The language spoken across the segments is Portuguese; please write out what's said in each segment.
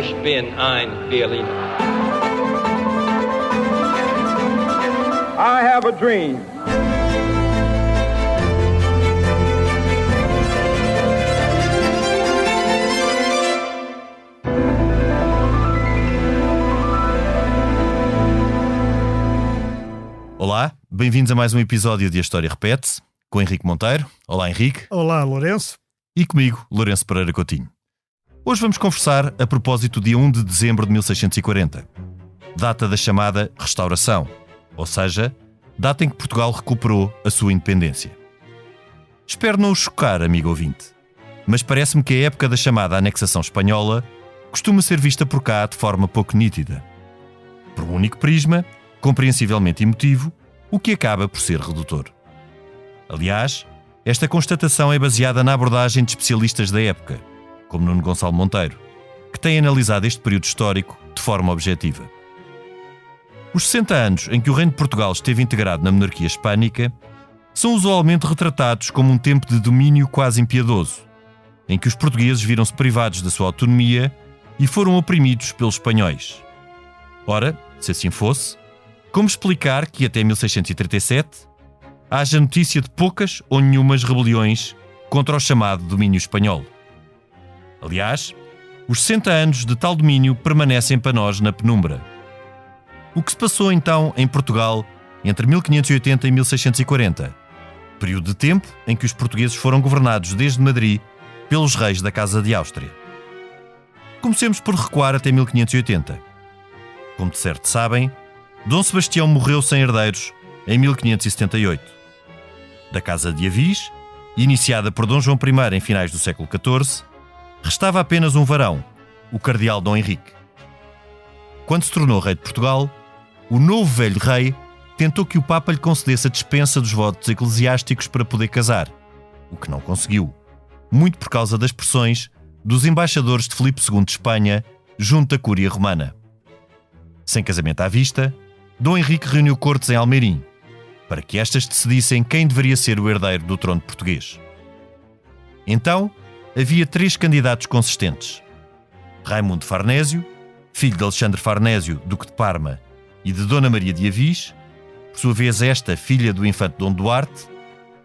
Ich bin ein Berliner. I have a dream. Olá, bem-vindos a mais um episódio de A História Repete-se, com Henrique Monteiro. Olá, Henrique. Olá, Lourenço. E comigo, Lourenço Pereira Coutinho. Hoje vamos conversar a propósito do dia 1 de dezembro de 1640, data da chamada Restauração, ou seja, data em que Portugal recuperou a sua independência. Espero não o chocar, amigo ouvinte, mas parece-me que a época da chamada anexação espanhola costuma ser vista por cá de forma pouco nítida. Por um único prisma, compreensivelmente emotivo, o que acaba por ser redutor. Aliás, esta constatação é baseada na abordagem de especialistas da época, como Nuno Gonçalo Monteiro, que têm analisado este período histórico de forma objetiva. Os 60 anos em que o Reino de Portugal esteve integrado na monarquia hispânica são usualmente retratados como um tempo de domínio quase impiedoso, em que os portugueses viram-se privados da sua autonomia e foram oprimidos pelos espanhóis. Ora, se assim fosse, como explicar que até 1637 haja notícia de poucas ou nenhumas rebeliões contra o chamado domínio espanhol? Aliás, os 60 anos de tal domínio permanecem para nós na penumbra. O que se passou então em Portugal entre 1580 e 1640, período de tempo em que os portugueses foram governados desde Madrid pelos reis da Casa de Áustria? Comecemos por recuar até 1580. Como de certo sabem, Dom Sebastião morreu sem herdeiros em 1578. Da Casa de Avis, iniciada por Dom João I em finais do século XIV, restava apenas um varão, o cardeal Dom Henrique. Quando se tornou rei de Portugal, o novo velho rei tentou que o Papa lhe concedesse a dispensa dos votos eclesiásticos para poder casar, o que não conseguiu, muito por causa das pressões dos embaixadores de Filipe II de Espanha junto à Cúria Romana. Sem casamento à vista, Dom Henrique reuniu cortes em Almeirim, para que estas decidissem quem deveria ser o herdeiro do trono português. Então, havia 3 candidatos consistentes: Raimundo Farnésio, filho de Alexandre Farnésio, duque de Parma, e de Dona Maria de Avis, por sua vez esta filha do infante Dom Duarte,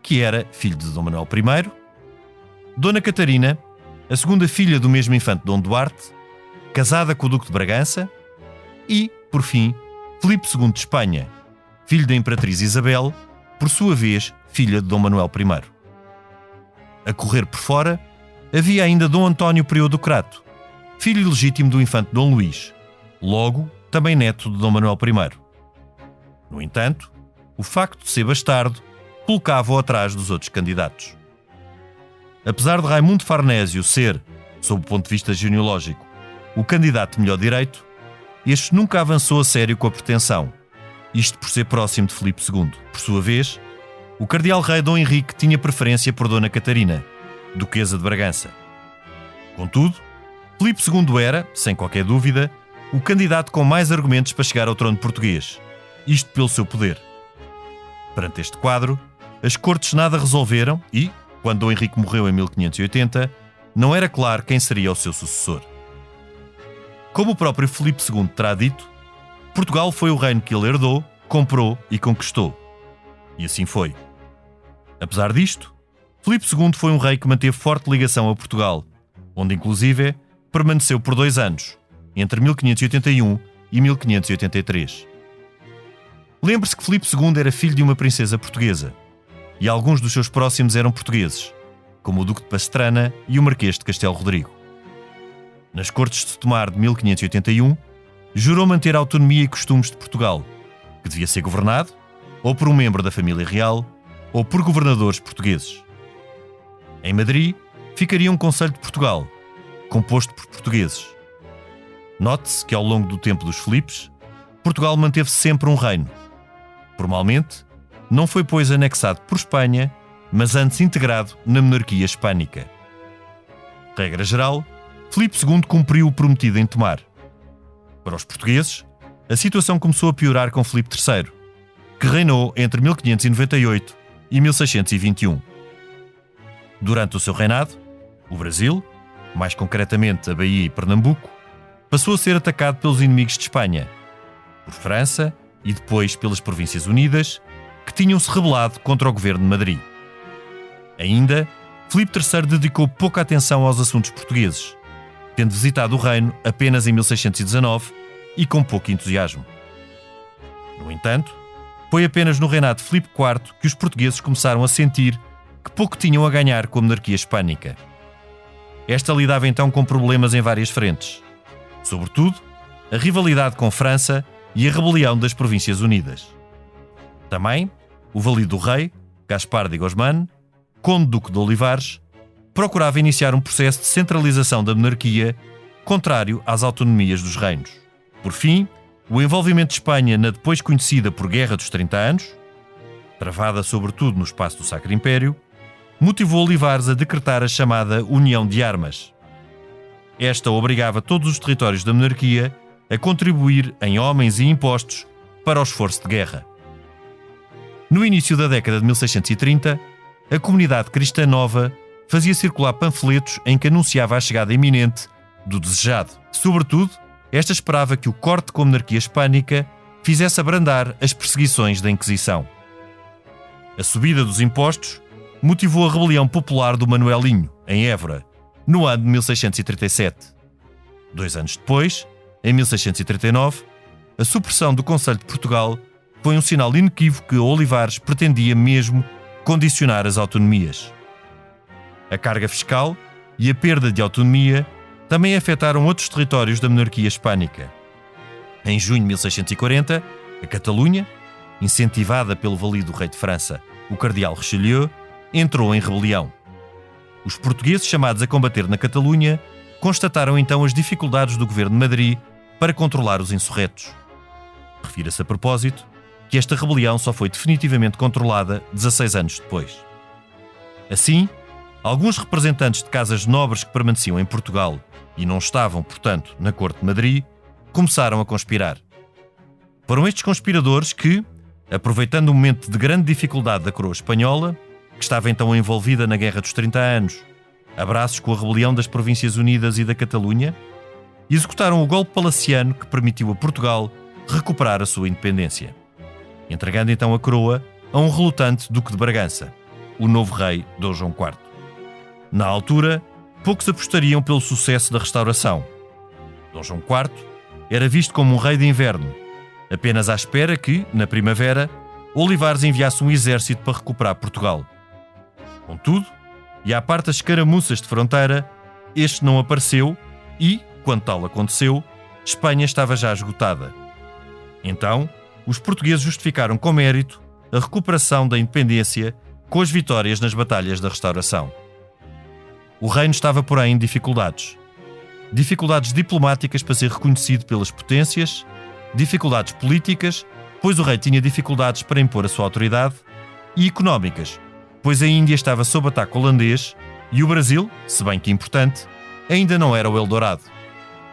que era filho de Dom Manuel I, Dona Catarina, a segunda filha do mesmo infante Dom Duarte, casada com o duque de Bragança, e, por fim, Filipe II de Espanha, filho da Imperatriz Isabel, por sua vez filha de Dom Manuel I. A correr por fora, havia ainda Dom António Prior do Crato, filho legítimo do infante Dom Luís, logo também neto de Dom Manuel I. No entanto, o facto de ser bastardo colocava-o atrás dos outros candidatos. Apesar de Raimundo Farnésio ser, sob o ponto de vista genealógico, o candidato melhor direito, este nunca avançou a sério com a pretensão, isto por ser próximo de Filipe II. Por sua vez, o cardeal-rei Dom Henrique tinha preferência por Dona Catarina, duquesa de Bragança. Contudo, Filipe II era, sem qualquer dúvida, o candidato com mais argumentos para chegar ao trono português, isto pelo seu poder. Perante este quadro, as cortes nada resolveram e, quando Dom Henrique morreu em 1580, não era claro quem seria o seu sucessor. Como o próprio Filipe II terá dito, Portugal foi o reino que ele herdou, comprou e conquistou. E assim foi. Apesar disto, Filipe II foi um rei que manteve forte ligação a Portugal, onde inclusive permaneceu por 2 anos, entre 1581 e 1583. Lembre-se que Filipe II era filho de uma princesa portuguesa, e alguns dos seus próximos eram portugueses, como o Duque de Pastrana e o Marquês de Castelo Rodrigo. Nas Cortes de Tomar de 1581, jurou manter a autonomia e costumes de Portugal, que devia ser governado ou por um membro da família real ou por governadores portugueses. Em Madrid, ficaria um Conselho de Portugal, composto por portugueses. Note-se que ao longo do tempo dos Filipes, Portugal manteve sempre um reino. Formalmente, não foi pois anexado por Espanha, mas antes integrado na monarquia hispânica. Regra geral, Filipe II cumpriu o prometido em Tomar. Para os portugueses, a situação começou a piorar com Filipe III, que reinou entre 1598 e 1621. Durante o seu reinado, o Brasil, mais concretamente a Bahia e Pernambuco, passou a ser atacado pelos inimigos de Espanha, por França e depois pelas Províncias Unidas, que tinham-se rebelado contra o governo de Madrid. Ainda, Filipe III dedicou pouca atenção aos assuntos portugueses, tendo visitado o reino apenas em 1619 e com pouco entusiasmo. No entanto, foi apenas no reinado de Filipe IV que os portugueses começaram a sentir que pouco tinham a ganhar com a monarquia hispânica. Esta lidava então com problemas em várias frentes, sobretudo a rivalidade com França e a rebelião das Províncias Unidas. Também, o valido do rei, Gaspar de Guzmán, conde-duque de Olivares, procurava iniciar um processo de centralização da monarquia contrário às autonomias dos reinos. Por fim, o envolvimento de Espanha na depois conhecida por Guerra dos 30 Anos, travada sobretudo no espaço do Sacro Império, motivou Olivares a decretar a chamada União de Armas. Esta obrigava todos os territórios da monarquia a contribuir em homens e impostos para o esforço de guerra. No início da década de 1630, a comunidade cristã nova fazia circular panfletos em que anunciava a chegada iminente do desejado. Sobretudo, esta esperava que o corte com a monarquia hispânica fizesse abrandar as perseguições da Inquisição. A subida dos impostos motivou a rebelião popular do Manuelinho, em Évora, no ano de 1637. 2 anos depois, em 1639, a supressão do Conselho de Portugal foi um sinal inequívoco que Olivares pretendia mesmo condicionar as autonomias. A carga fiscal e a perda de autonomia também afetaram outros territórios da monarquia hispânica. Em junho de 1640, a Catalunha, incentivada pelo valido rei de França, o cardeal Richelieu, entrou em rebelião. Os portugueses chamados a combater na Catalunha constataram então as dificuldades do governo de Madrid para controlar os insurretos. Refira-se a propósito que esta rebelião só foi definitivamente controlada 16 anos depois. Assim, alguns representantes de casas nobres que permaneciam em Portugal e não estavam, portanto, na corte de Madrid, começaram a conspirar. Foram estes conspiradores que, aproveitando o momento de grande dificuldade da coroa espanhola, que estava então envolvida na Guerra dos 30 Anos, a braços com a rebelião das Províncias Unidas e da Catalunha, executaram o golpe palaciano que permitiu a Portugal recuperar a sua independência, entregando então a coroa a um relutante Duque de Bragança, o novo rei Dom João IV. Na altura, poucos apostariam pelo sucesso da restauração. Dom João IV era visto como um rei de inverno, apenas à espera que, na primavera, Olivares enviasse um exército para recuperar Portugal. Contudo, e à parte das escaramuças de fronteira, este não apareceu e, quando tal aconteceu, Espanha estava já esgotada. Então, os portugueses justificaram com mérito a recuperação da independência com as vitórias nas batalhas da restauração. O reino estava, porém, em dificuldades. Dificuldades diplomáticas para ser reconhecido pelas potências, dificuldades políticas, pois o rei tinha dificuldades para impor a sua autoridade, e económicas, pois a Índia estava sob ataque holandês e o Brasil, se bem que importante, ainda não era o Eldorado.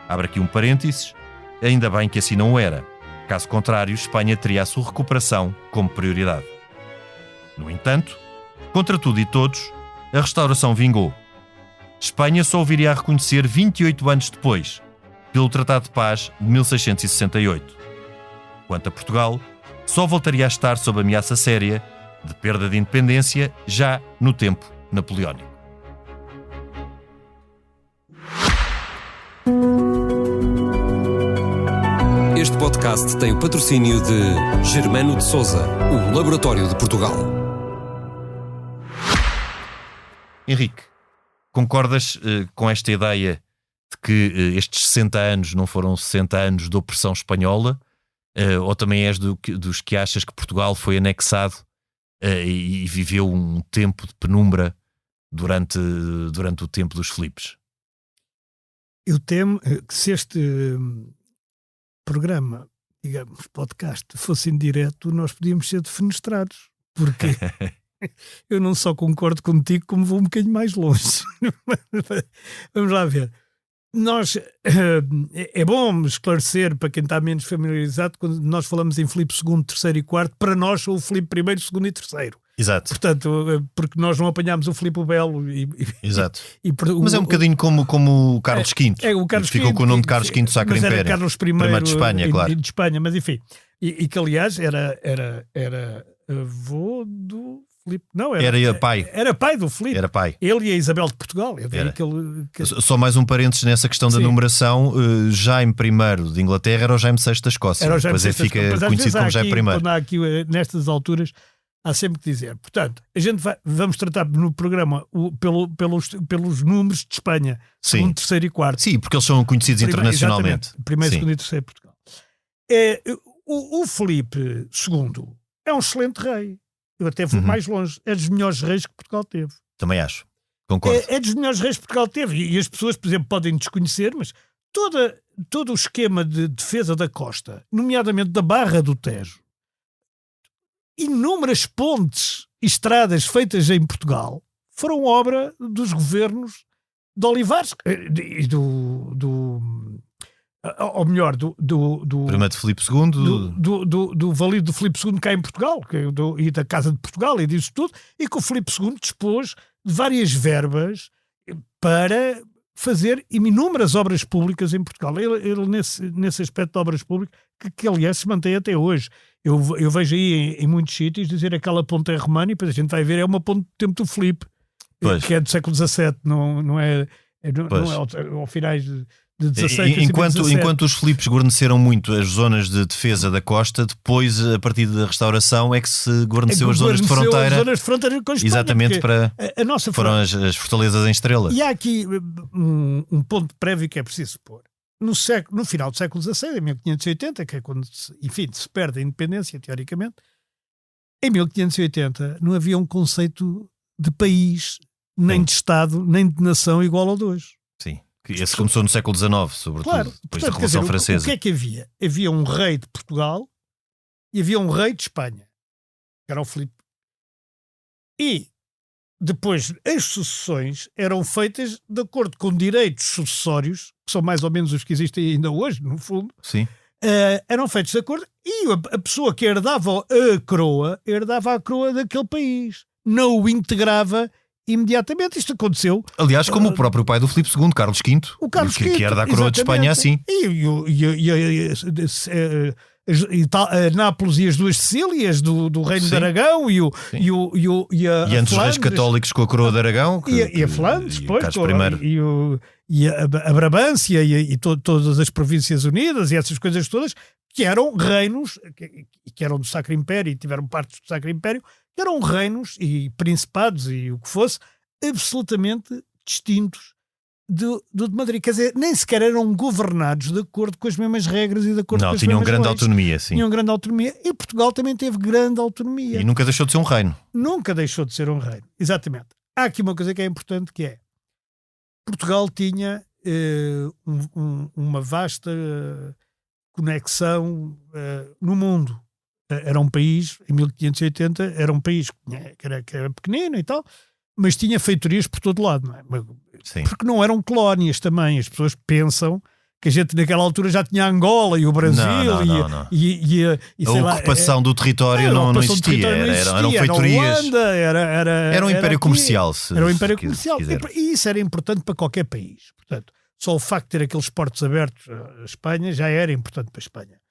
Abre aqui um parênteses, ainda bem que assim não o era. Caso contrário, Espanha teria a sua recuperação como prioridade. No entanto, contra tudo e todos, a restauração vingou. Espanha só o viria a reconhecer 28 anos depois, pelo Tratado de Paz de 1668. Quanto a Portugal, só voltaria a estar sob ameaça séria de perda de independência já no tempo napoleónico. Este podcast tem o patrocínio de Germano de Sousa, o Laboratório de Portugal. Henrique, concordas com esta ideia de que estes 60 anos não foram 60 anos de opressão espanhola? Ou também és dos que achas que Portugal foi anexado e viveu um tempo de penumbra durante o tempo dos Filipes? Eu temo que se este programa, digamos, podcast, fosse em direto, nós podíamos ser defenestrados, porque eu não só concordo contigo, como vou um bocadinho mais longe. Vamos lá ver. É bom esclarecer para quem está menos familiarizado, quando nós falamos em Filipe II, III e IV, para nós são o Filipe I, II e III. Exato. Portanto, porque nós não apanhámos o Filipe o Belo. Exato. Mas é um bocadinho como o Carlos V. O Carlos Ficou V, com o nome de Carlos V do Sacro Império. Império. Carlos I primeiro de Espanha, claro. De Espanha, mas enfim. E que, aliás, era avô do Filipe. Não, era pai. Era pai do Filipe. Era pai. Ele e a Isabel de Portugal. Só mais um parênteses nessa questão da numeração. Jaime I de Inglaterra era o Jaime VI da Escócia. Depois fica conhecido como Jaime I. Quando há aqui, nestas alturas, há sempre que dizer. Portanto, vamos tratar no programa pelos números de Espanha. Segundo, terceiro e quarto. Sim, porque eles são conhecidos internacionalmente. Primeiro, segundo e terceiro Portugal. O Filipe II é um excelente rei. Eu até vou mais longe. É dos melhores reis que Portugal teve. Também acho. Concordo. É dos melhores reis que Portugal teve. E as pessoas, por exemplo, podem desconhecer, mas todo o esquema de defesa da costa, nomeadamente da Barra do Tejo, inúmeras pontes e estradas feitas em Portugal foram obra dos governos de Olivares e ou melhor, primeiro de Filipe II, do valido do Filipe II cá em Portugal, e da Casa de Portugal e disso tudo, e que o Filipe II dispôs de várias verbas para fazer inúmeras obras públicas em Portugal. Ele nesse aspecto de obras públicas, que aliás se mantém até hoje. Eu vejo aí em muitos sítios dizer aquela ponte é romana e depois a gente vai ver, é uma ponte do tempo do Filipe, que é do século XVII, não é ao finais de 16, enquanto os Filipes guarneceu muito as zonas de defesa da costa, depois, a partir da restauração, é que se guarneceu as zonas de fronteira. As zonas de fronteira com a Espanha, exatamente, foram as fortalezas em estrela. E há aqui um ponto prévio que é preciso pôr. No final do século XVI, em 1580, que é quando se perde a independência, teoricamente, em 1580 não havia um conceito de país, nem de Estado, nem de nação igual ao de hoje. Sim. Esse começou no século XIX, sobretudo, claro, depois da Revolução Francesa. O que é que havia? Havia um rei de Portugal e havia um rei de Espanha, que era o Filipe. E depois as sucessões eram feitas de acordo com direitos sucessórios, que são mais ou menos os que existem ainda hoje, no fundo. Sim. Eram feitos de acordo, e a pessoa que herdava a coroa daquele país. Não o integrava imediatamente. Isto aconteceu. Aliás, como o próprio pai do Filipe II, Carlos V, que herda a coroa de Espanha assim. E Nápoles e as duas Sicílias do Reino de Aragão e antes os reis católicos com a coroa de Aragão e a Flandres, e a Brabância e todas as Províncias Unidas e essas coisas todas, que eram reinos que eram do Sacro Império e tiveram partes do Sacro Império, que eram reinos e principados e o que fosse, absolutamente distintos do de Madrid. Quer dizer, nem sequer eram governados de acordo com as mesmas regras e de acordo com as mesmas leis. Não, tinham grande autonomia, sim. Tinham grande autonomia. E Portugal também teve grande autonomia. E nunca deixou de ser um reino. Nunca deixou de ser um reino, exatamente. Há aqui uma coisa que é importante, que é Portugal tinha uma vasta conexão no mundo. Era um país, em 1580, era um país que era pequenino e tal, mas tinha feitorias por todo lado, não é? Sim. Porque não eram colónias também. As pessoas pensam que a gente naquela altura já tinha Angola e o Brasil não. E a ocupação do território não existia. Eram feitorias. Era um império comercial. Era um império comercial. E isso era importante para qualquer país. Portanto, só o facto de ter aqueles portos abertos à Espanha já era importante para a Espanha.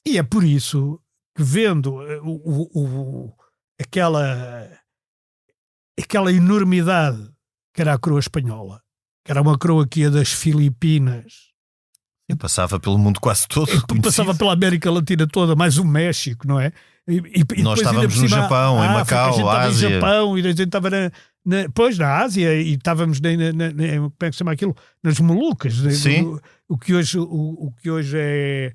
E é por isso que, vendo aquela enormidade que era a coroa espanhola, que era uma coroa que ia das Filipinas, e passava pelo mundo quase todo, passava pela América Latina toda, mais o México, não é? E nós estávamos no Japão, em Macau, Ásia. Em Japão, e a gente estava na Ásia, e estávamos como é que se chama aquilo? Nas Molucas. Sim. O que hoje é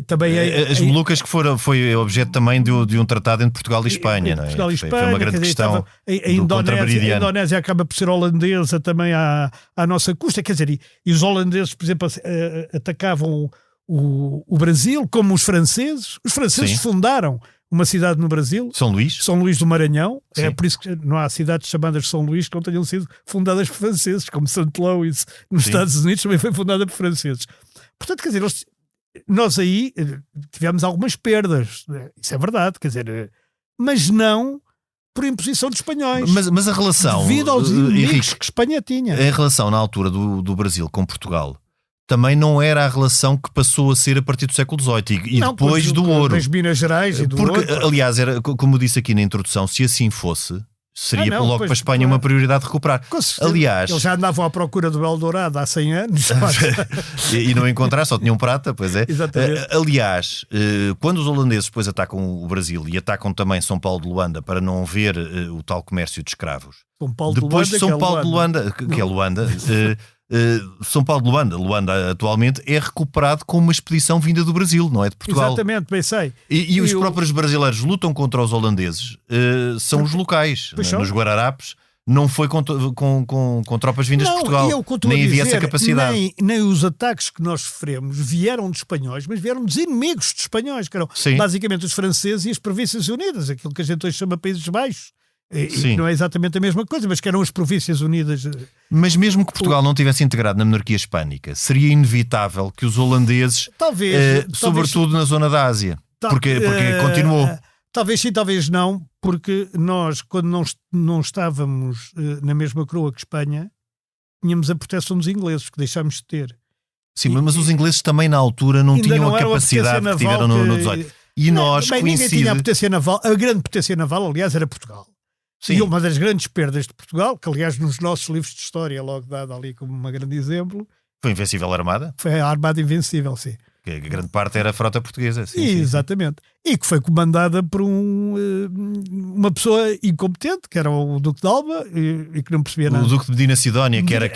também as Molucas, que foi objeto também de um tratado entre Portugal e Espanha, não é? Portugal e Espanha, foi uma grande questão. A Indonésia acaba por ser holandesa também à nossa custa, quer dizer, e os holandeses, por exemplo, atacavam o Brasil, como os franceses. Os franceses Sim. fundaram uma cidade no Brasil, São Luís do Maranhão. Sim. É por isso que não há cidades chamadas São Luís que não tenham sido fundadas por franceses, como St. Louis nos Sim. Estados Unidos também foi fundada por franceses. Portanto, quer dizer, nós aí tivemos algumas perdas, isso é verdade, quer dizer, mas não por imposição de espanhóis. Mas a relação, devido aos inimigos Henrique, que Espanha tinha. a relação na altura do Brasil com Portugal também não era a relação que passou a ser a partir do século XVIII e Não, depois porque do ouro. Das Minas Gerais e do Porque, ouro. aliás, era, como eu disse aqui na introdução, se assim fosse, seria não, logo pois, para a Espanha uma prioridade de recuperar. Com certeza. Aliás, Eles já andavam à procura do Eldorado há 100 anos. e não encontrar, só tinham prata, pois é. Exatamente. Aliás, quando os holandeses depois atacam o Brasil e atacam também São Paulo de Luanda para não haver o tal comércio de escravos, São Paulo de depois Luanda, São Paulo de Luanda, que é Luanda, São Paulo de Luanda, Luanda atualmente é recuperado com uma expedição vinda do Brasil, não é de Portugal. Exatamente, bem sei. E os próprios brasileiros lutam contra os holandeses, são os locais. Nos Guararapes não foi com tropas vindas de Portugal, nem havia essa capacidade. Nem os ataques que nós sofremos vieram de espanhóis, mas vieram dos inimigos de espanhóis, que eram basicamente os franceses e as Províncias Unidas, aquilo que a gente hoje chama Países Baixos. E não é exatamente a mesma coisa, mas que eram as Províncias Unidas. Mas mesmo que Portugal não tivesse integrado na monarquia hispânica, seria inevitável que os holandeses, sobretudo na zona da Ásia, porque continuou. Talvez sim, talvez não, porque nós, quando não estávamos na mesma coroa que Espanha, tínhamos a proteção dos ingleses, que deixámos de ter. Sim, mas os ingleses também na altura não tinham a capacidade que tiveram no 18. E nós ninguém tinha a potência naval. A grande potência naval, aliás, era Portugal. Sim. E uma das grandes perdas de Portugal, que aliás nos nossos livros de história é logo dada ali como um grande exemplo, foi a Invencível Armada? Foi a Armada Invencível, sim. Que a grande parte era a frota portuguesa. Sim, exatamente. Sim. E que foi comandada por uma pessoa incompetente, que era o Duque de Alba, e que não percebia nada. O Duque de Medina Sidónia, que era...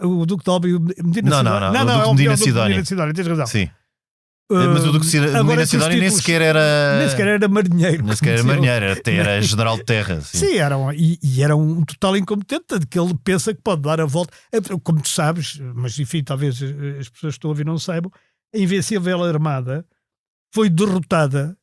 o Duque de Alba e o Medina Sidónia. Não, o Duque de Medina Sidónia, tens razão. Sim. Mas o Duque de Medina Sidónia nem sequer era... Nem sequer era marinheiro. Nem sequer era marinheiro, era general de terra. Sim, era um total incompetente, que ele pensa que pode dar a volta. Como tu sabes, mas enfim, talvez as pessoas que estão a ouvir não saibam, a Invencível Armada foi derrotada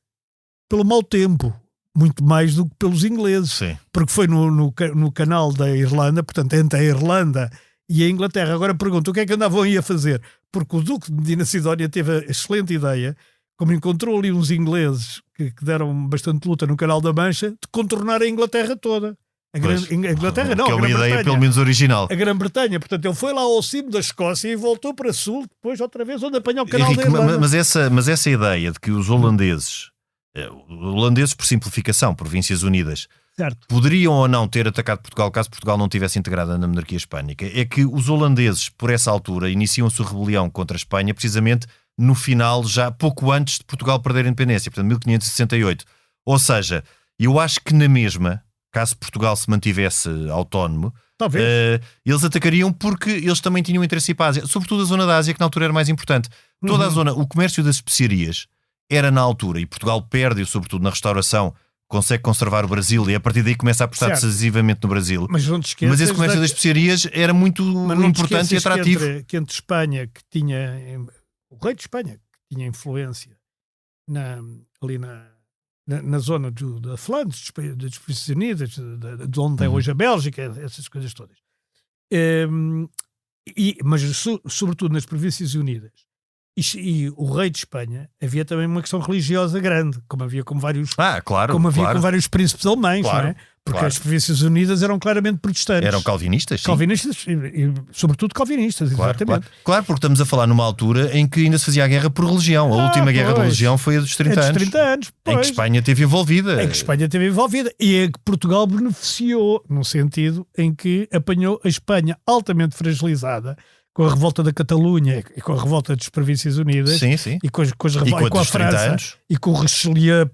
pelo mau tempo, muito mais do que pelos ingleses. Sim. Porque foi no canal da Irlanda, portanto, entre a Irlanda e a Inglaterra. Agora pergunto, o que é que andavam aí a fazer? Porque o Duque de Medina Sidónia teve a excelente ideia, como encontrou ali uns ingleses que deram bastante luta no Canal da Mancha, de contornar a Inglaterra toda. A Inglaterra não, que é uma ideia pelo menos original. A Grã-Bretanha, portanto, ele foi lá ao cimo da Escócia e voltou para sul, depois outra vez onde apanhou o Canal da Irlanda. Mas essa ideia de que os holandeses por simplificação, Províncias Unidas, certo, poderiam ou não ter atacado Portugal caso Portugal não estivesse integrada na monarquia hispânica, é que os holandeses, por essa altura, iniciam a sua rebelião contra a Espanha precisamente no final, já pouco antes de Portugal perder a independência, portanto 1568. Ou seja, eu acho que na mesma, caso Portugal se mantivesse autónomo, eles atacariam porque eles também tinham interesse para a Ásia, sobretudo a zona da Ásia, que na altura era mais importante. Toda a zona, o comércio das especiarias era na altura, e Portugal perde, sobretudo na restauração, consegue conservar o Brasil e a partir daí começa a apostar decisivamente no Brasil. Mas esse comércio das especiarias era muito importante e atrativo. Que entre Espanha, que tinha o rei de Espanha, que tinha influência ali na zona da Flandres, das Províncias Unidas, de onde é hoje a Bélgica, essas coisas todas. Mas sobretudo nas Províncias Unidas. E o rei de Espanha, havia também uma questão religiosa grande, como havia com vários, com vários príncipes alemães, não é? Porque as Províncias Unidas eram claramente protestantes. Eram calvinistas, sim. Calvinistas, e sobretudo calvinistas, exatamente. Claro, porque estamos a falar numa altura em que ainda se fazia a guerra por religião. A última guerra de religião foi a dos 30 anos. 30 anos, em que Espanha esteve envolvida. E é que Portugal beneficiou, num sentido em que apanhou a Espanha altamente fragilizada, com a revolta da Catalunha e com a revolta das Províncias Unidas, e com a França, e com o Richelieu,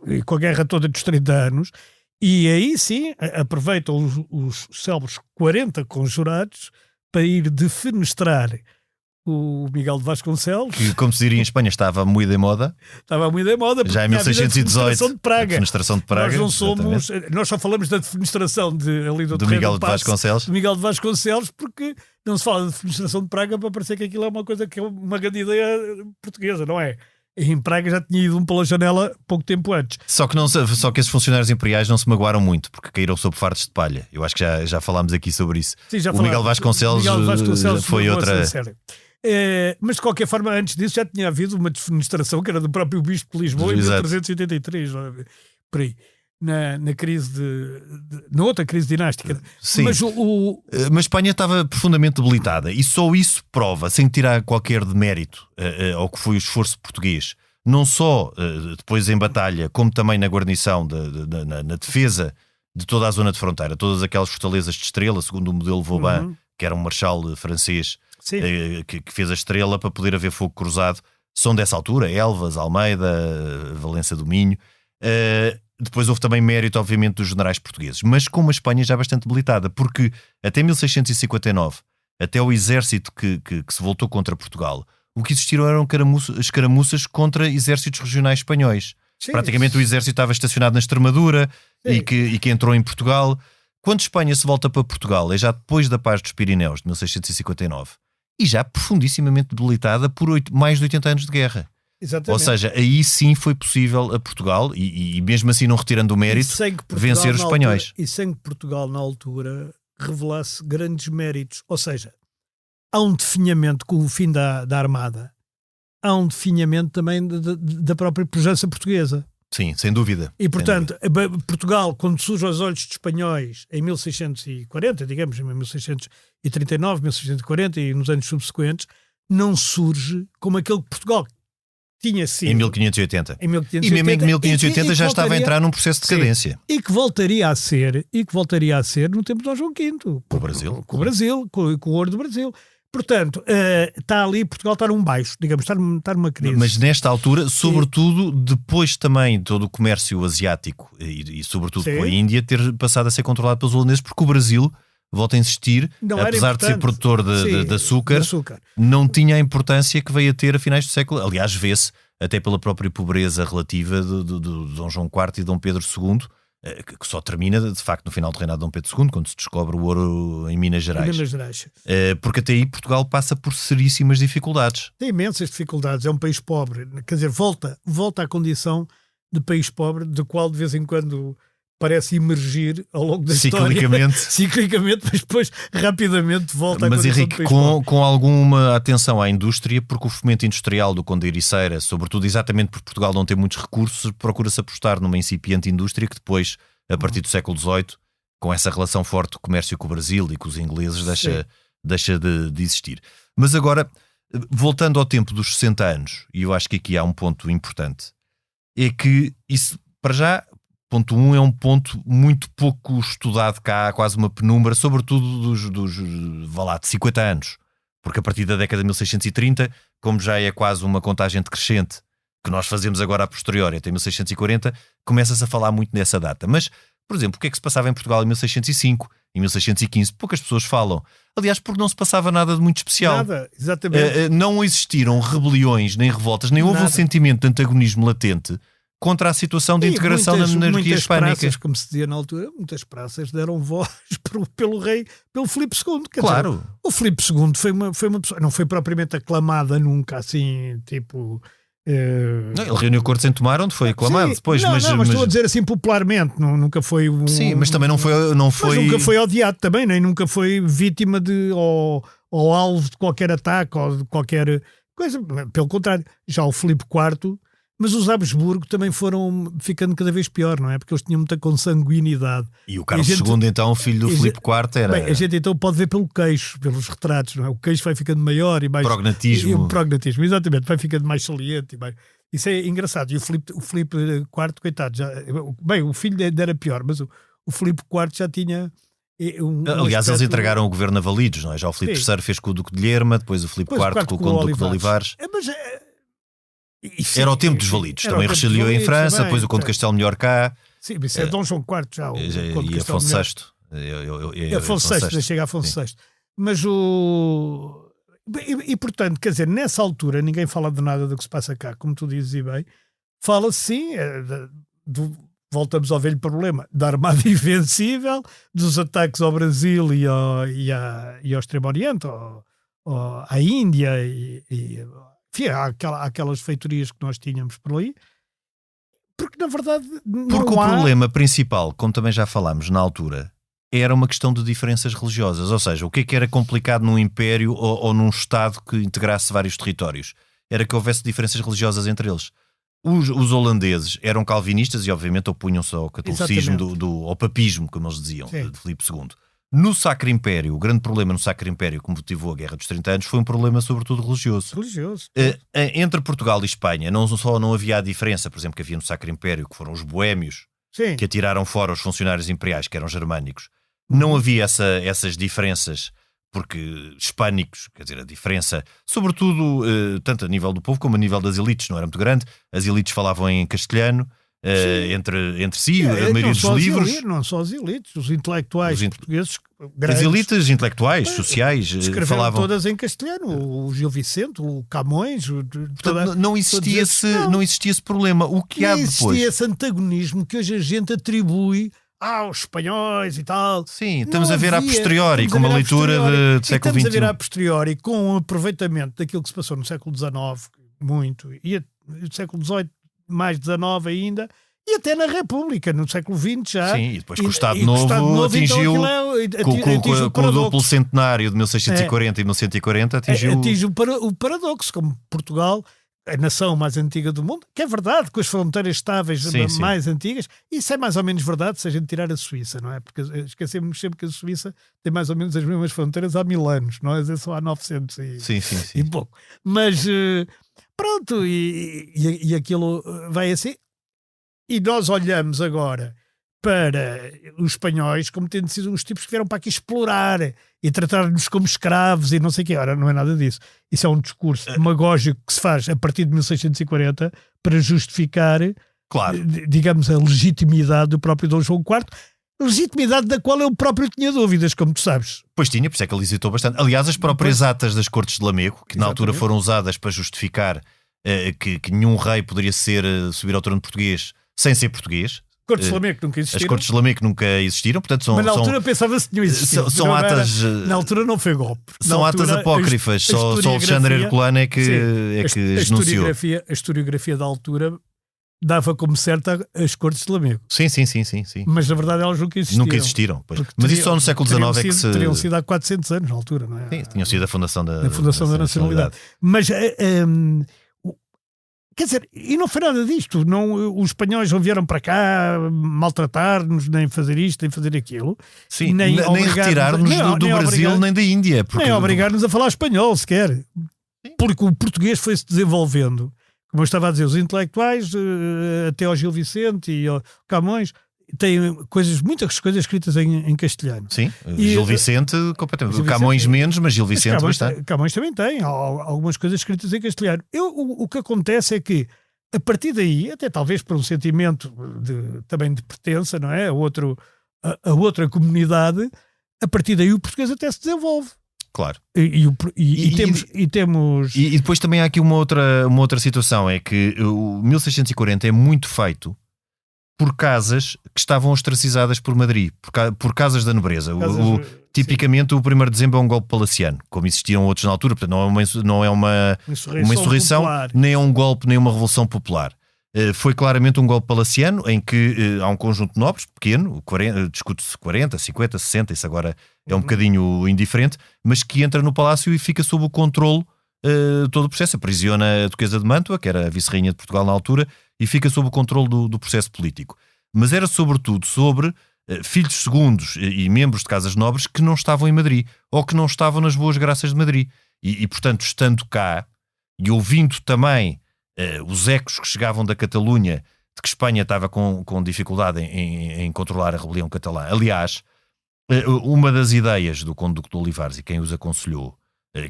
e com a guerra toda dos 30 anos. E aí sim aproveitam os célebres 40 conjurados para ir defenestrar o Miguel de Vasconcelos, que, como se diria em Espanha, estava muito em moda. Já em 1618, a defenestração de Praga. Nós só falamos da defenestração do Miguel de Vasconcelos. Do Miguel de Vasconcelos, porque não se fala de defenestração de Praga para parecer que aquilo é uma coisa que é uma grande ideia portuguesa, não é? Em Praga já tinha ido pela janela pouco tempo antes. Só que esses funcionários imperiais não se magoaram muito, porque caíram sob fardos de palha. Eu acho que já falámos aqui sobre isso. Sim, já o Miguel Vasconcelos foi outra... Mas de qualquer forma, antes disso já tinha havido uma defenestração que era do próprio Bispo de Lisboa em Exato. 1383, por aí, na crise na outra crise dinástica. Sim. Mas Mas a Espanha estava profundamente debilitada e só isso prova, sem tirar qualquer demérito ao que foi o esforço português, não só depois em batalha, como também na guarnição, na defesa de toda a zona de fronteira, todas aquelas fortalezas de estrela, segundo o modelo Vauban, que era um marechal francês que fez a estrela para poder haver fogo cruzado, são dessa altura, Elvas, Almeida, Valença do Minho. Depois houve também mérito, obviamente, dos generais portugueses, mas com uma Espanha já bastante debilitada, porque até 1659, até o exército que se voltou contra Portugal, o que existiram eram escaramuças contra exércitos regionais espanhóis. Sim. Praticamente o exército estava estacionado na Extremadura e que entrou em Portugal. Quando Espanha se volta para Portugal, é já depois da Paz dos Pirineus, de 1659, e já profundissimamente debilitada por mais de 80 anos de guerra. Exatamente. Ou seja, aí sim foi possível a Portugal, e mesmo assim não retirando o mérito, vencer os espanhóis. E sem que Portugal, na altura, revelasse grandes méritos. Ou seja, há um definhamento com o fim da Armada. Há um definhamento também da própria pujança portuguesa. Sim, sem dúvida. E, portanto, Portugal, quando surge aos olhos dos espanhóis em 1640, digamos, em 1639, 1640 e nos anos subsequentes, não surge como aquele que Portugal tinha sido. Em 1580. Em 1580. E mesmo em 1580 já estava a entrar num processo de Sim, decadência. E que voltaria a ser no tempo de Dom João V. Com o Brasil. Com o Brasil, com o ouro do Brasil. Portanto, está ali, Portugal está num baixo, digamos, está numa crise. Mas nesta altura, sobretudo, depois também de todo o comércio asiático e sobretudo com a Índia, ter passado a ser controlado pelos holandeses, porque o Brasil, volta a insistir, apesar de ser produtor de açúcar, não tinha a importância que veio a ter a finais do século. Aliás, vê-se até pela própria pobreza relativa de Dom João IV e Dom Pedro II, que só termina, de facto, no final do reinado de Dom Pedro II, quando se descobre o ouro em Minas Gerais. Porque até aí Portugal passa por seríssimas dificuldades. Tem imensas dificuldades, é um país pobre. Quer dizer, volta à condição de país pobre, do qual de vez em quando parece emergir ao longo da história. Ciclicamente, mas depois rapidamente volta à condição Henrique, de país pobre. com alguma atenção à indústria, porque o fomento industrial do Conde de Ericeira, sobretudo exatamente por Portugal não ter muitos recursos, procura-se apostar numa incipiente indústria que depois, a partir do século XVIII, com essa relação forte do comércio com o Brasil e com os ingleses, deixa de existir. Mas agora, voltando ao tempo dos 60 anos, e eu acho que aqui há um ponto importante, é que isso, para já, ponto 1 é um ponto muito pouco estudado, cá há quase uma penumbra, sobretudo vá lá, de 50 anos, porque a partir da década de 1630, como já é quase uma contagem decrescente que nós fazemos agora a posteriori, até 1640, começa-se a falar muito nessa data. Mas, por exemplo, o que é que se passava em Portugal em 1605, em 1615? Poucas pessoas falam. Aliás, porque não se passava nada de muito especial. Nada, exatamente. Não existiram rebeliões, nem revoltas, nem houve um sentimento de antagonismo latente contra a situação de integração da monarquia hispânica. Praças, como se dizia na altura, muitas praças deram voz pelo rei, pelo Filipe II. Claro. Dizer, o Filipe II foi uma pessoa, não foi propriamente aclamada nunca, assim, tipo... Não, ele reuniu cortes em Tomar, onde foi aclamado depois. Mas estou a dizer assim popularmente, nunca foi... Sim, mas também não foi... Mas nunca foi odiado também, nem nunca foi vítima ou alvo de qualquer ataque ou de qualquer coisa. Pelo contrário, já o Filipe IV... Mas os Habsburgo também foram ficando cada vez pior, não é? Porque eles tinham muita consanguinidade. E o Carlos II, então, filho do Filipe IV, era... Bem, a gente então pode ver pelo queixo, pelos retratos, não é? O queixo vai ficando maior e mais... Prognatismo, exatamente. Vai ficando mais saliente. E mais... Isso é engraçado. E o Filipe IV, coitado, já... Bem, o filho era pior, mas o Filipe IV já tinha... Aliás, eles entregaram o governo a validos, não é? Já o Filipe III fez com o Duque de Lerma, depois o Filipe IV com o Conde Duque de Olivares. Era o tempo dos validos. Também Richelieu em França, depois o Conde de Castelo Melhor cá. Sim, isso é Dom João IV já. E Afonso VI. Afonso VI, já chega a Afonso VI. Mas E portanto, quer dizer, nessa altura ninguém fala de nada do que se passa cá, como tu dizes e bem. Fala-se sim, voltamos ao velho problema da Armada Invencível, dos ataques ao Brasil e ao Extremo Oriente, à Índia enfim, aquelas feitorias que nós tínhamos por ali, porque na verdade o problema principal, como também já falámos na altura, era uma questão de diferenças religiosas. Ou seja, o que era complicado num império ou num Estado que integrasse vários territórios? Era que houvesse diferenças religiosas entre eles. Os holandeses eram calvinistas e obviamente opunham-se ao catolicismo, ao papismo, como eles diziam, de Filipe II. No Sacro Império, o grande problema no Sacro Império que motivou a Guerra dos 30 Anos foi um problema sobretudo religioso. Entre Portugal e Espanha não havia a diferença, por exemplo, que havia no Sacro Império, que foram os boémios, que atiraram fora os funcionários imperiais, que eram germânicos. Não havia essas diferenças, porque hispânicos, quer dizer, a diferença, sobretudo, tanto a nível do povo como a nível das elites, não era muito grande. As elites falavam em castelhano, entre si, a maioria dos livros. Não só as elites, os intelectuais portugueses. As elites intelectuais, sociais, falavam todas em castelhano. O Gil Vicente, o Camões. Portanto, não existia esse problema. O que há depois? Não existia esse antagonismo que hoje a gente atribui aos espanhóis e tal. Sim, estamos a ver a posteriori, com uma leitura de século XXI. Estamos a ver a posteriori, com um aproveitamento daquilo que se passou no século XIX, muito, e no século XVIII, mais XIX ainda, e até na República, no século XX já. Sim, e depois com o Estado Novo atingiu, com o duplo centenário de 1640 e 1140, atinge o paradoxo, como Portugal, a nação mais antiga do mundo, que é verdade, com as fronteiras estáveis mais antigas. Isso é mais ou menos verdade se a gente tirar a Suíça, não é? Porque esquecemos sempre que a Suíça tem mais ou menos as mesmas fronteiras há 1000 anos, não é? Só há 900 e pouco. Mas pronto, e aquilo vai assim. E nós olhamos agora para os espanhóis como tendo sido os tipos que vieram para aqui explorar e tratar-nos como escravos e não sei o quê. Ora, não é nada disso. Isso é um discurso demagógico que se faz a partir de 1640 para justificar, digamos, a legitimidade do próprio Dom João IV, legitimidade da qual ele próprio tinha dúvidas, como tu sabes. Pois tinha, por isso é que ele hesitou bastante. Aliás, as próprias atas das Cortes de Lamego, que na altura foram usadas para justificar que nenhum rei poderia subir ao trono português sem ser português. Cortes de Lamego nunca existiram. As Cortes de Lamego nunca existiram, portanto mas na altura pensava-se que tinham existido. São atas. Na altura não foi golpe. São atas apócrifas. Só o Alexandre Herculano é que denunciou. A historiografia da altura dava como certa as Cortes de Lamego. Sim. Mas na verdade elas nunca existiram. Nunca existiram. Mas isso só no século XIX é que se. Teriam sido há 400 anos na altura, não é? Sim, tinham sido a fundação da nacionalidade. Mas. Quer dizer, e não foi nada disto. Os espanhóis não vieram para cá maltratar-nos, nem fazer isto, nem fazer aquilo. Sim, nem retirar-nos do Brasil, nem da Índia. Nem obrigar-nos a falar espanhol sequer. Sim. Porque o português foi-se desenvolvendo. Como eu estava a dizer, os intelectuais, até ao Gil Vicente e ao Camões, têm muitas coisas escritas em castelhano. Sim, Gil Vicente completamente. Camões menos, mas Gil Vicente bastante. Camões também tem algumas coisas escritas em castelhano. O que acontece é que, a partir daí, até talvez por um sentimento também de pertença, não é? A outra comunidade, a partir daí o português até se desenvolve. Claro. E depois também há aqui uma outra situação, é que o 1640 é muito feito por casas que estavam ostracizadas por Madrid, por casas da nobreza. Tipicamente, o 1º de dezembro é um golpe palaciano, como existiam outros na altura. Portanto, não é uma insurreição, nem é um golpe, nem uma revolução popular. Foi claramente um golpe palaciano, em que há um conjunto de nobres, pequeno, discute-se 40, 50, 60, isso agora é um bocadinho indiferente, mas que entra no palácio e fica sob o controle todo o processo. Aprisiona a Duquesa de Mantua, que era a vice-rainha de Portugal na altura, e fica sob o controle do processo político. Mas era sobretudo sobre filhos segundos e membros de casas nobres que não estavam em Madrid, ou que não estavam nas boas graças de Madrid. E portanto, estando cá, e ouvindo também os ecos que chegavam da Catalunha, de que Espanha estava com dificuldade em controlar a rebelião catalã. Aliás, uma das ideias do Conde Duque de Olivares, e quem os aconselhou,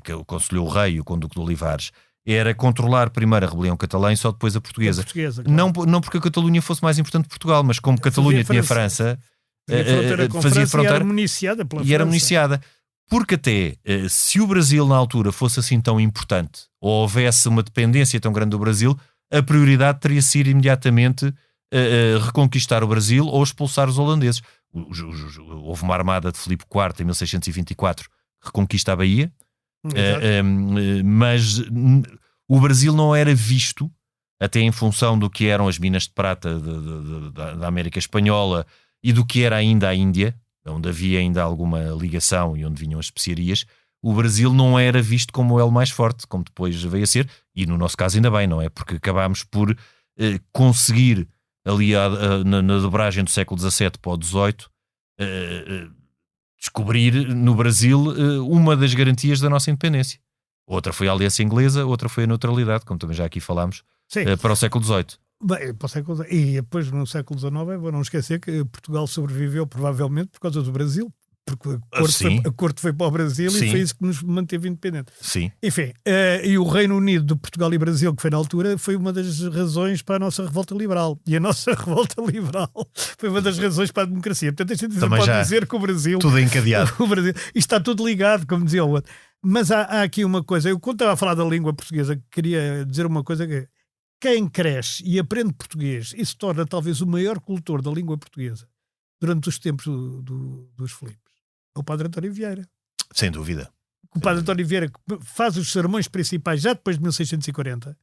que aconselhou o rei e o Conde Duque de Olivares, era controlar primeiro a rebelião catalã e só depois a portuguesa. Claro. Não porque a Catalunha fosse mais importante que Portugal, mas como Catalunha tinha França, fazia fronteira e era municiada. Porque até se o Brasil na altura fosse assim tão importante, ou houvesse uma dependência tão grande do Brasil, a prioridade teria sido imediatamente reconquistar o Brasil ou expulsar os holandeses. Houve uma armada de Filipe IV em 1624 que reconquista a Bahia, mas o Brasil não era visto, até em função do que eram as minas de prata da América Espanhola e do que era ainda a Índia, onde havia ainda alguma ligação e onde vinham as especiarias, o Brasil não era visto como o elo mais forte, como depois veio a ser, e no nosso caso ainda bem, não é? Porque acabámos por conseguir, ali na dobragem do século XVII para o XVIII, descobrir no Brasil uma das garantias da nossa independência. Outra foi a aliança inglesa, outra foi a neutralidade, como também já aqui falámos, para o século XVIII. Bem, para o século XVIII. E depois no século XIX, vou não esquecer que Portugal sobreviveu provavelmente por causa do Brasil, porque a corte foi para o Brasil e foi isso que nos manteve independente. Sim. Enfim, e o Reino Unido de Portugal e Brasil, que foi na altura, foi uma das razões para a nossa revolta liberal. E a nossa revolta liberal foi uma das razões para a democracia. Portanto, a gente também pode dizer que o Brasil... Tudo encadeado. O Brasil, isto está tudo ligado, como dizia o outro. Mas há aqui uma coisa. Eu, quando estava a falar da língua portuguesa, queria dizer uma coisa que quem cresce e aprende português e se torna talvez o maior cultor da língua portuguesa durante os tempos dos Filipes é o Padre António Vieira. Sem dúvida. O Padre António Vieira faz os sermões principais já depois de 1640,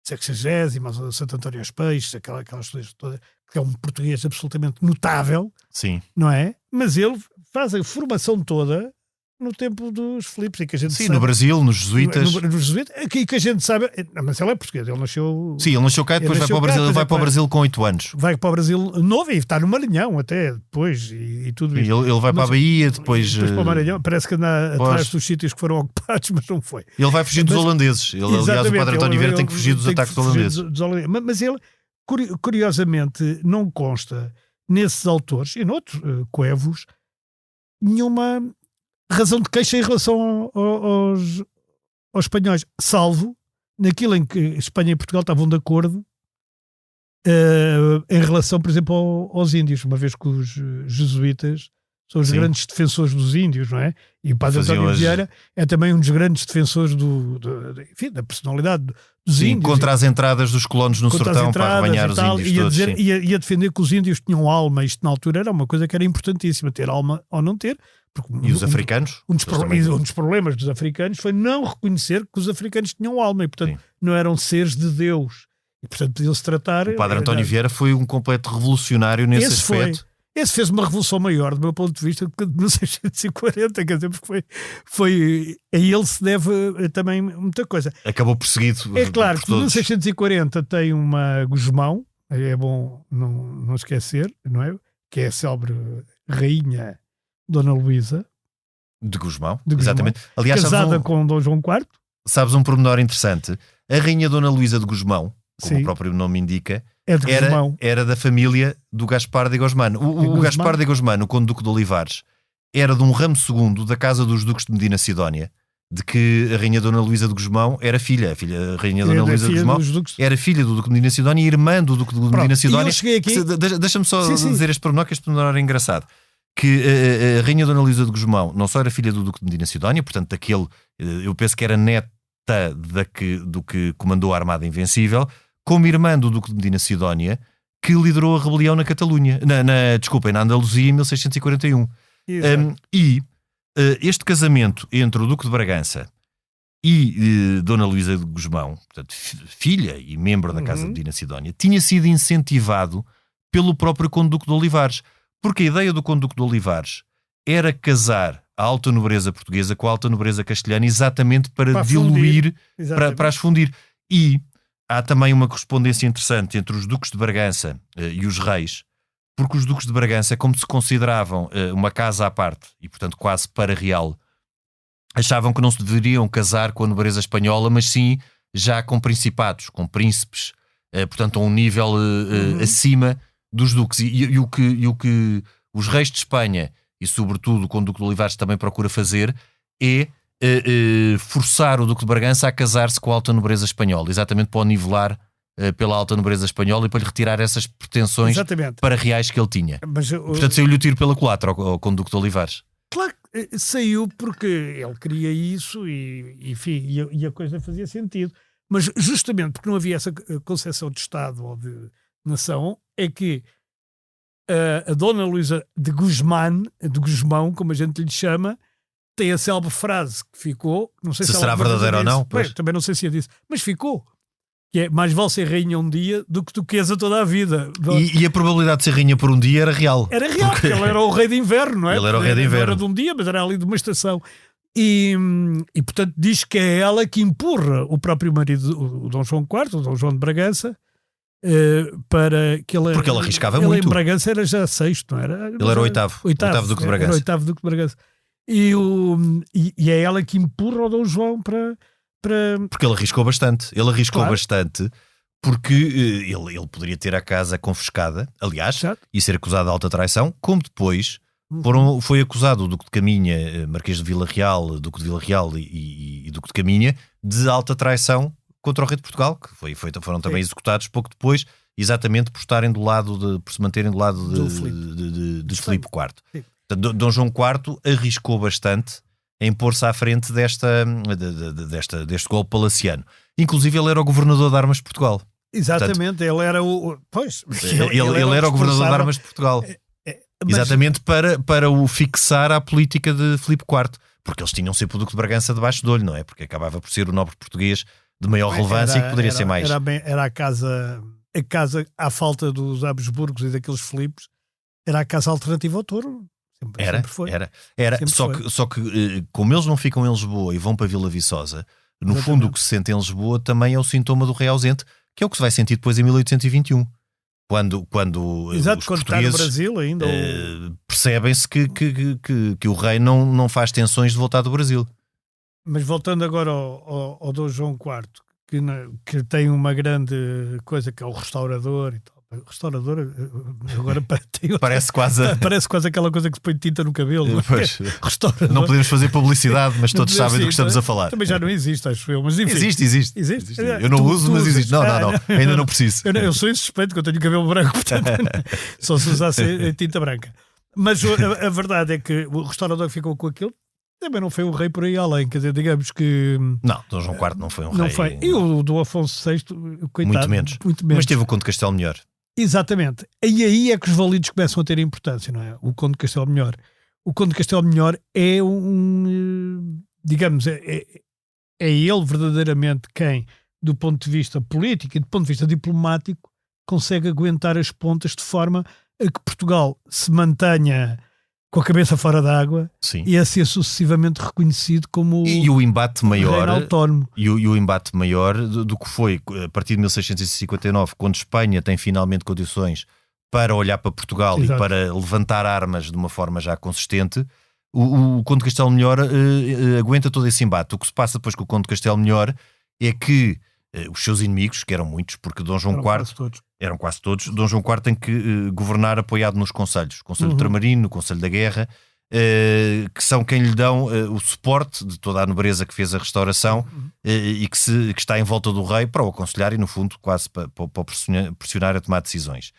Sexagésima, Santo António aos Peixes, aquelas coisas todas, que é um português absolutamente notável, sim, não é? Mas ele faz a formação toda no tempo dos Filipes, e que a gente sabe, no Brasil, nos jesuítas. Nos jesuítas, que a gente sabe, mas ele é português, ele nasceu... Sim, ele nasceu cá e depois vai para o Brasil. Ele vai para o Brasil com 8 anos. Vai para o Brasil novo e está no Maranhão até depois e tudo isso. Ele vai para a Bahia, depois para o Maranhão, parece que anda atrás dos sítios que foram ocupados, mas não foi. Ele vai fugir dos holandeses. Aliás, o Padre António Vieira tem que fugir dos ataques holandeses. Mas ele, curiosamente, não consta nesses autores e noutros coevos nenhuma razão de queixa em relação aos espanhóis, salvo naquilo em que Espanha e Portugal estavam de acordo em relação, por exemplo, aos índios, uma vez que os jesuítas são os grandes defensores dos índios, não é? E o Padre António Vieira é também um dos grandes defensores enfim, da personalidade dos índios. Contra as entradas dos colonos no sertão para arrebanhar os índios todos. E a defender que os índios tinham alma. Isto na altura era uma coisa que era importantíssima, ter alma ou não ter. E os africanos? Um dos problemas dos africanos foi não reconhecer que os africanos tinham alma e, portanto, não eram seres de Deus. E, portanto, podiam-se tratar... O Padre António Vieira foi um completo revolucionário nesse aspecto. Esse fez uma revolução maior, do meu ponto de vista, do que de 1640, quer dizer, porque a ele se deve também muita coisa. Acabou perseguido. É claro que 1640 tem uma Gusmão, é bom não esquecer, não é? Que é a célebre rainha Dona Luísa de Gusmão, exatamente. Aliás, casada com Dom João IV. Sabes um pormenor interessante? A rainha Dona Luísa de Gusmão, como o próprio nome indica, era da família do Gaspar de Gosmano. O Gaspar de Gosmano, o conde duque de Olivares, era de um ramo segundo da casa dos duques de Medina Sidónia, de que a rainha Dona Luísa de Gosmão era filha. A rainha Dona Luísa de Gosmão era filha do duque de Medina Sidónia e irmã do duque de Medina Sidónia. Deixa-me só dizer este pormenor, que este pormenor é engraçado. Que a rainha Dona Luísa de Gosmão não só era filha do duque de Medina Sidónia, portanto daquele, eu penso que era neta do que comandou a Armada Invencível, como irmã do duque de Medina Sidónia, que liderou a rebelião na Catalunha, na Andaluzia em 1641. Este casamento entre o duque de Bragança e Dona Luísa de Gosmão, portanto, filha e membro da casa de Medina Sidónia, tinha sido incentivado pelo próprio conde duque de Olivares, porque a ideia do conde duque de Olivares era casar a alta nobreza portuguesa com a alta nobreza castelhana, exatamente para diluir, para as fundir. E há também uma correspondência interessante entre os duques de Bragança e os reis, porque os duques de Bragança, como se consideravam uma casa à parte e, portanto, quase para-real, achavam que não se deveriam casar com a nobreza espanhola, mas sim já com principados, com príncipes, portanto, a um nível acima dos duques. E o que os reis de Espanha, e sobretudo o conde duque de Olivares também procura fazer, é forçar o duque de Bragança a casar-se com a alta nobreza espanhola, exatamente para o nivelar pela alta nobreza espanhola e para lhe retirar essas pretensões para reais que ele tinha. Portanto, saiu-lhe o tiro pela culatra ao conde duque de Olivares. Claro que saiu porque ele queria isso e a coisa fazia sentido. Mas justamente porque não havia essa concepção de Estado ou de nação, é que a Dona Luísa de Gosmão, como a gente lhe chama, tem a célebre frase que ficou, não sei se será verdadeira ou não, também não sei se é disso, mas ficou. que é mais vale ser rainha um dia do que duquesa toda a vida. E a probabilidade de ser rainha por um dia era real. Era real, porque ele era o rei de inverno, não é? Ele era o rei de inverno. Não era de um dia, mas era ali de uma estação. E portanto diz que é ela que empurra o próprio marido, o Dom João IV, o Dom João de Bragança, para que ele... Porque ele arriscava ele muito. Em Bragança era já sexto, não era? Ele era oitavo Duque de Bragança. Era oitavo Duque de Bragança. E é ela que empurra o Dom João para... Porque ele arriscou bastante. Ele arriscou Claro. bastante porque ele poderia ter a casa confiscada, aliás, Exato. e ser acusado de alta traição, como depois foi acusado o Duque de Caminha, Marquês de Vila Real, Duque de Vila Real e Duque de Caminha, de alta traição contra o rei de Portugal, que foram também executados pouco depois, exatamente por estarem por se manterem do lado de Filipe IV. Sim. Portanto, Dom João IV arriscou bastante em pôr-se à frente deste golpe palaciano. Inclusive ele era o governador de armas de Portugal. Exatamente, ele era o... Pois, Ele era o governador de armas de Portugal. Mas- Exatamente para o fixar à política de Filipe IV. Porque eles tinham sempre o Duque de Bragança debaixo do olho, não é? Porque acabava por ser o nobre português de maior relevância e que poderia ser mais. Era a casa, à falta dos Habsburgos e daqueles Filipes, era a casa alternativa ao Touro. Sempre foi. Era. Sempre Só que como eles não ficam em Lisboa e vão para Vila Viçosa, no Exatamente. fundo o que se sente em Lisboa também é o sintoma do rei ausente, que é o que se vai sentir depois em 1821. Quando Exato, os quando está no portugueses Brasil ainda. percebem-se que o rei não faz tensões de voltar do Brasil. Mas voltando agora ao Dom João IV, que tem uma grande coisa que é o restaurador e tal. O restaurador agora Parece quase aquela coisa que se põe tinta no cabelo. Não é? Pois, Restaurador. não podemos fazer publicidade, mas Não todos sabem do que podemos, estamos a falar. Também já não existe, acho eu. Mas enfim. Existe. Existe? Eu não Tu uso, mas usas. existe. Não, ainda não preciso. Eu sou insuspeito, que eu tenho cabelo branco, portanto, só se usasse tinta branca. Mas a verdade é que o restaurador que ficou com aquilo também não foi um rei por aí além. Quer dizer, digamos que... Não, Dom João IV não foi um Não rei. foi. E o do Afonso VI, coitado. Muito menos. Mas teve o Conde de Castelo Melhor. Exatamente. E aí é que os validos começam a ter importância, não é? O Conde de Castelo Melhor. O Conde de Castelo Melhor é digamos, é ele verdadeiramente quem, do ponto de vista político e do ponto de vista diplomático, consegue aguentar as pontas de forma a que Portugal se mantenha com a cabeça fora d'água e a ser sucessivamente reconhecido como e o embate maior reino autónomo. E o embate maior do que foi a partir de 1659, quando Espanha tem finalmente condições para olhar para Portugal Exato. E para levantar armas de uma forma já consistente, o Conde de Castelo Melhor aguenta todo esse embate. O que se passa depois com o Conde de Castelo Melhor é que os seus inimigos, que eram muitos, porque Dom João IV eram quase todos, Dom João IV tem que governar apoiado nos conselhos, Conselho Ultramarino, Conselho da Guerra, que são quem lhe dão o suporte de toda a nobreza que fez a restauração e que está em volta do rei para o aconselhar e no fundo quase para pressionar a tomar decisões.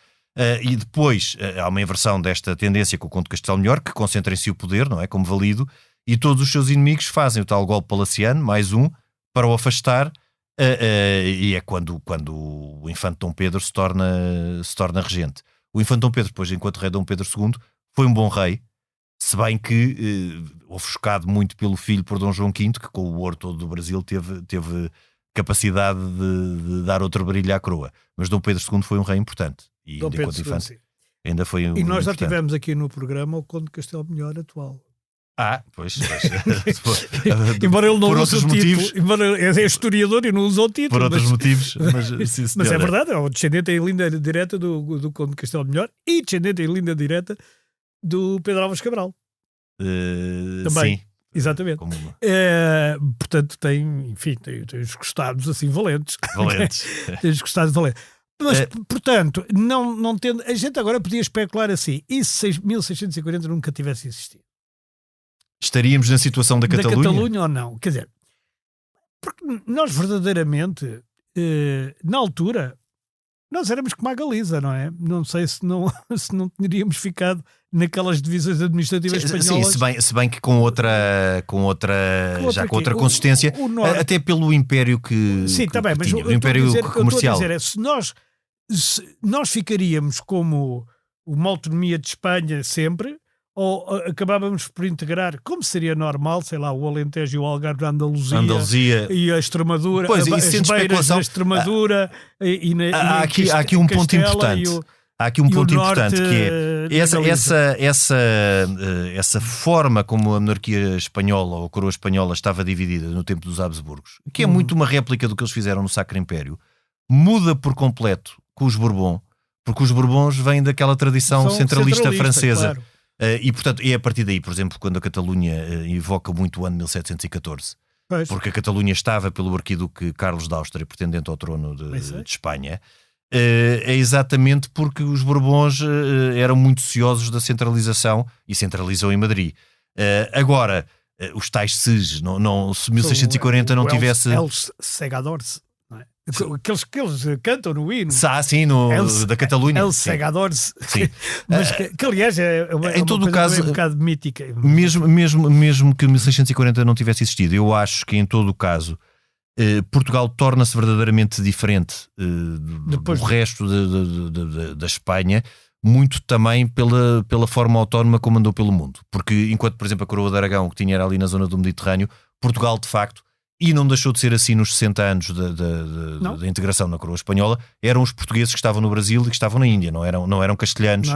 E depois há uma inversão desta tendência com o Conde de Castelo Melhor, que concentra em si o poder, não é, como valido, e todos os seus inimigos fazem o tal golpe palaciano, mais um, para o afastar. E é quando o infante Dom Pedro se torna regente. O infante Dom Pedro, depois, enquanto rei Dom Pedro II, foi um bom rei, se bem que, ofuscado muito pelo filho, por Dom João V, que com o ouro todo do Brasil teve capacidade de dar outro brilho à coroa. Mas Dom Pedro II foi um rei importante. E Dom Pedro enquanto infante, II, ainda foi e nós já importante. tivemos aqui no programa o Conde de Castelo Melhor atual. Pois. Embora ele não por use outros o motivos, título, embora é historiador e não usa o título. por outros motivos, mas é verdade, é o descendente em linha direta do Conde de Castelo Melhor e descendente em linha direta do Pedro Álvares Cabral. Também. Sim. Exatamente. Portanto, tem os gostados assim valentes. Tem os gostados valentes. Mas, portanto, não tendo. A gente agora podia especular assim: e se 1640 nunca tivesse existido? Estaríamos na situação da Catalunha? Da Catalunha ou não? Quer dizer, porque nós verdadeiramente, na altura, nós éramos como a Galiza, não é? Não sei se não teríamos ficado naquelas divisões administrativas espanholas. Sim, se bem que com outra consistência, até pelo império que sim, está bem, mas tinha, o império comercial. O que eu estou a dizer é, se nós ficaríamos como uma autonomia de Espanha sempre, ou acabávamos por integrar, como seria normal, sei lá, o Alentejo e o Algarve da Andaluzia e a Extremadura, pois, as beiras da Extremadura há aqui um ponto importante. Há aqui um ponto importante que é essa forma como a monarquia espanhola ou a coroa espanhola estava dividida no tempo dos Habsburgos, que é muito uma réplica do que eles fizeram no Sacro Império, muda por completo com os Bourbons, porque os Bourbons vêm daquela tradição centralista francesa. Claro. E, portanto, é a partir daí, por exemplo, quando a Catalunha invoca muito o ano 1714, porque a Catalunha estava pelo arquiduque Carlos de Áustria, pretendente ao trono de Espanha, é exatamente porque os Bourbons eram muito ciosos da centralização e centralizou em Madrid. Agora, os tais SES, se 1640 não tivesse... Els Segadors, não é? Aqueles que eles cantam no hino. Sim, da Catalunha. Els Segadors. Sim. Mas que aliás é em todo o caso, um bocado mítica. Mesmo que 1640 não tivesse existido, eu acho que em todo o caso Portugal torna-se verdadeiramente diferente do resto da Espanha, muito também pela forma autónoma como andou pelo mundo. Porque enquanto, por exemplo, a coroa de Aragão, que tinha era ali na zona do Mediterrâneo, Portugal, de facto, e não deixou de ser assim nos 60 anos da integração na coroa espanhola, eram os portugueses que estavam no Brasil e que estavam na Índia, não eram castelhanos,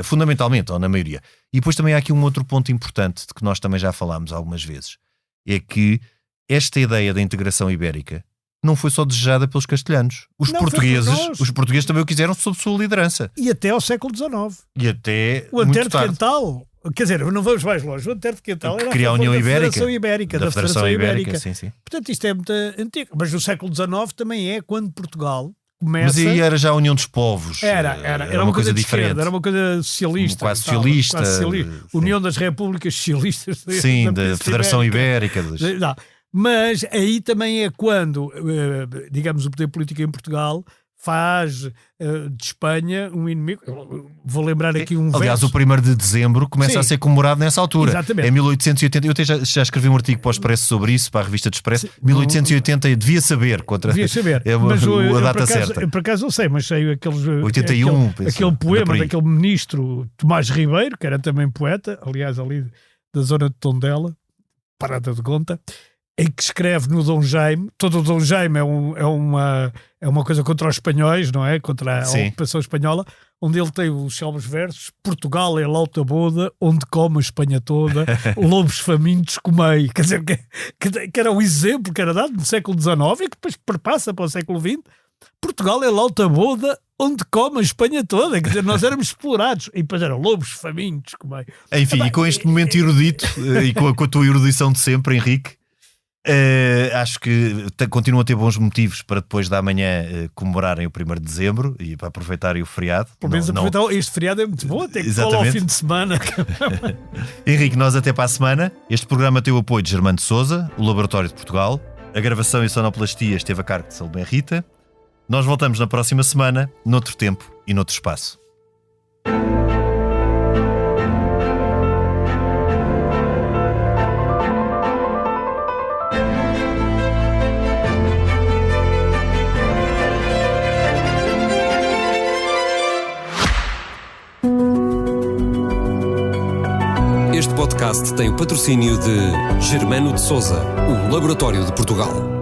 fundamentalmente, ou na maioria. E depois também há aqui um outro ponto importante, de que nós também já falámos algumas vezes, é que esta ideia da integração ibérica não foi só desejada pelos castelhanos. Os portugueses também o quiseram sob sua liderança. E até ao século XIX. E até o Antero de Quental. Quer dizer, não vamos mais longe. O Antero de Quental era a União Ibérica. Da Federação Ibérica. Sim. Portanto, isto é muito antigo. Mas no século XIX também é quando Portugal começa... Mas aí era já a União dos Povos. Era uma coisa diferente. Esquerda, era uma coisa socialista. Quase socialista. União das Repúblicas Socialistas. Sim, da Federação Ibérica. Mas aí também é quando, digamos, o poder político em Portugal faz de Espanha um inimigo. Vou lembrar aqui um Aliás, verso. o 1º de dezembro começa a ser comemorado nessa altura. Exatamente. Em 1880, eu até já escrevi um artigo para o Expresso sobre isso, para a revista do Expresso. 1880 devia saber. É a data certa. Por acaso não sei, mas sei 81, aquele poema daquele ministro Tomás Ribeiro, que era também poeta, aliás, ali da zona de Tondela, Parada de Conta, em que escreve no Dom Jaime. Todo o Dom Jaime é uma coisa contra os espanhóis, não é? Contra a ocupação espanhola, onde ele tem os célebres versos: Portugal é lauta boda, onde come a Espanha toda, lobos famintos comei. Quer dizer, que era um exemplo que era dado no século XIX e que depois perpassa para o século XX. Portugal é lauta boda, onde come a Espanha toda. Quer dizer, nós éramos explorados. E depois eram lobos famintos comei. Enfim, e com este momento erudito e com a tua erudição de sempre, Henrique, acho que continuam a ter bons motivos para depois da manhã comemorarem o 1º de dezembro e para aproveitarem o feriado. Pelo menos aproveitar este feriado é muito bom, até que cola ao fim de semana. Henrique, nós até para a semana. Este programa tem o apoio de Germano de Sousa, o Laboratório de Portugal. A gravação e sonoplastia esteve a cargo de Salomé Rita. Nós voltamos na próxima semana, noutro tempo e noutro espaço. Este podcast tem o patrocínio de Germano de Sousa, o Laboratório de Portugal.